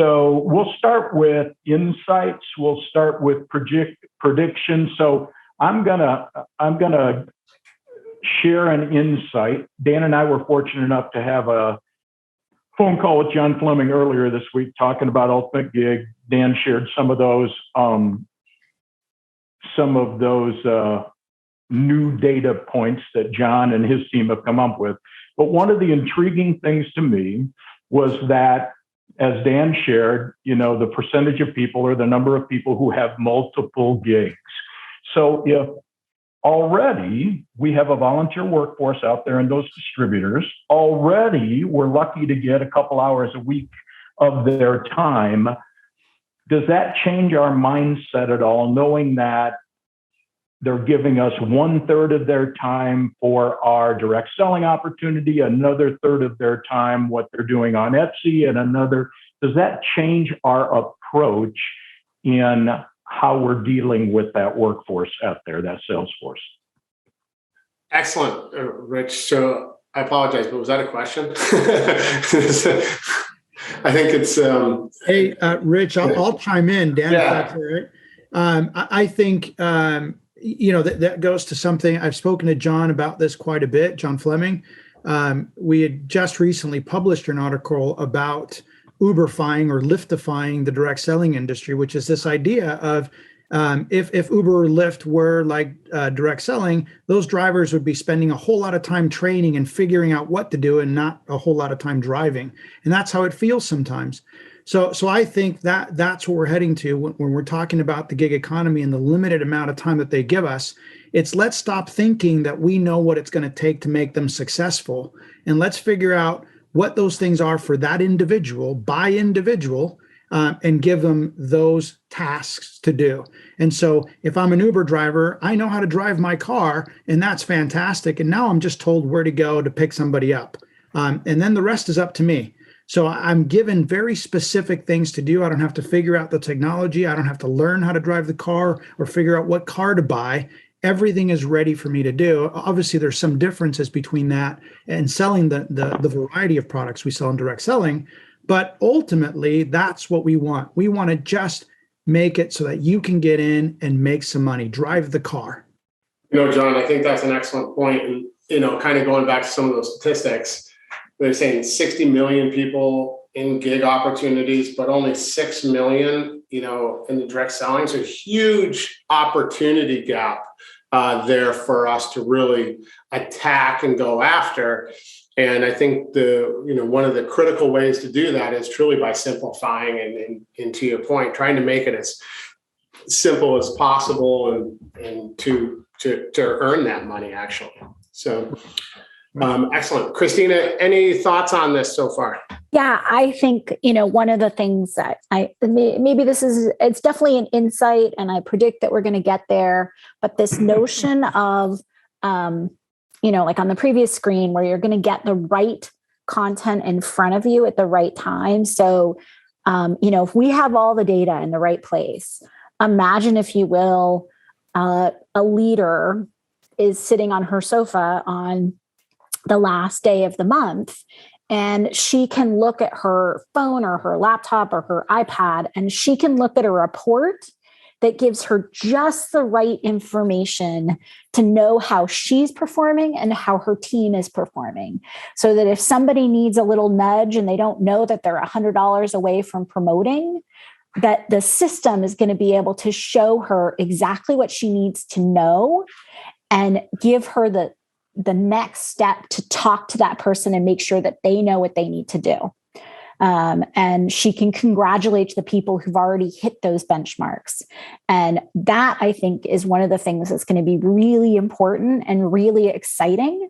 So we'll start with insights. We'll start with prediction. So I'm gonna share an insight. Dan and I were fortunate enough to have a phone call with John Fleming earlier this week talking about Ultimate Gig. Dan shared some of those new data points that John and his team have come up with. But one of the intriguing things to me was that, as Dan shared, the percentage of people or the number of people who have multiple gigs. So if already we have a volunteer workforce out there in those distributors, already we're lucky to get a couple hours a week of their time, does that change our mindset at all, knowing that they're giving us 1/3 of their time for our direct selling opportunity, another third of their time what they're doing on Etsy, and another? Does that change our approach in how we're dealing with that workforce out there, that sales force? Excellent, Rich. So I apologize, but was that a question? I think it's... Hey, Rich, I'll chime in, Dan, yeah. If that's all right. I think... that goes to something I've spoken to John about this quite a bit, John Fleming. We had just recently published an article about Uberifying or Lyftifying the direct selling industry, which is this idea of if Uber or Lyft were like direct selling, those drivers would be spending a whole lot of time training and figuring out what to do and not a whole lot of time driving. And that's how it feels sometimes. So I think that's what we're heading to when we're talking about the gig economy and the limited amount of time that they give us. It's let's stop thinking that we know what it's going to take to make them successful. And let's figure out what those things are for that individual by individual and give them those tasks to do. And so if I'm an Uber driver, I know how to drive my car, and that's fantastic. And now I'm just told where to go to pick somebody up. And then the rest is up to me. So I'm given very specific things to do. I don't have to figure out the technology. I don't have to learn how to drive the car or figure out what car to buy. Everything is ready for me to do. Obviously, there's some differences between that and selling the variety of products we sell in direct selling. But ultimately, that's what we want. We want to just make it so that you can get in and make some money, drive the car. John, I think that's an excellent point. And, kind of going back to some of those statistics, they're saying 60 million people in gig opportunities, but only 6 million, in the direct selling. So huge opportunity gap there for us to really attack and go after. And I think one of the critical ways to do that is truly by simplifying and to your point, trying to make it as simple as possible and to earn that money actually. So excellent. Christina, any thoughts on this so far? Yeah, I think, one of the things that it's definitely an insight and I predict that we're going to get there, but this notion of, like on the previous screen where you're going to get the right content in front of you at the right time. So, if we have all the data in the right place, imagine, if you will, a leader is sitting on her sofa on the last day of the month, and she can look at her phone or her laptop or her iPad, and she can look at a report that gives her just the right information to know how she's performing and how her team is performing. So that if somebody needs a little nudge and they don't know that they're $100 away from promoting, that the system is going to be able to show her exactly what she needs to know and give her the next step to talk to that person and make sure that they know what they need to do. And she can congratulate the people who've already hit those benchmarks. And that, I think, is one of the things that's going to be really important and really exciting,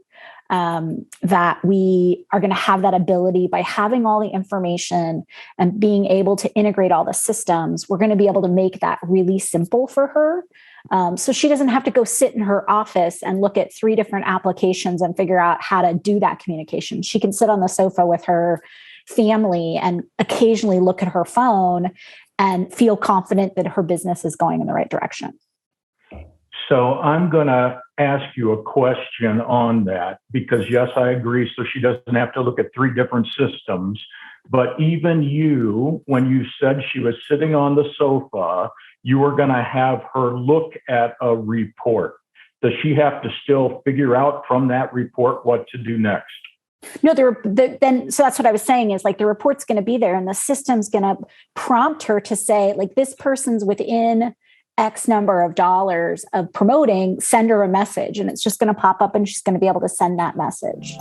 that we are going to have that ability by having all the information and being able to integrate all the systems. We're going to be able to make that really simple for her. So she doesn't have to go sit in her office and look at 3 different applications and figure out how to do that communication. She can sit on the sofa with her family and occasionally look at her phone and feel confident that her business is going in the right direction. So I'm going to ask you a question on that because, yes, I agree. So she doesn't have to look at 3 different systems. But even you, when you said she was sitting on the sofa, you were going to have her look at a report. Does she have to still figure out from that report what to do next? No, then so that's what I was saying is like the report's going to be there and the system's going to prompt her to say like this person's within X number of dollars of promoting, send her a message, and it's just going to pop up and she's going to be able to send that message.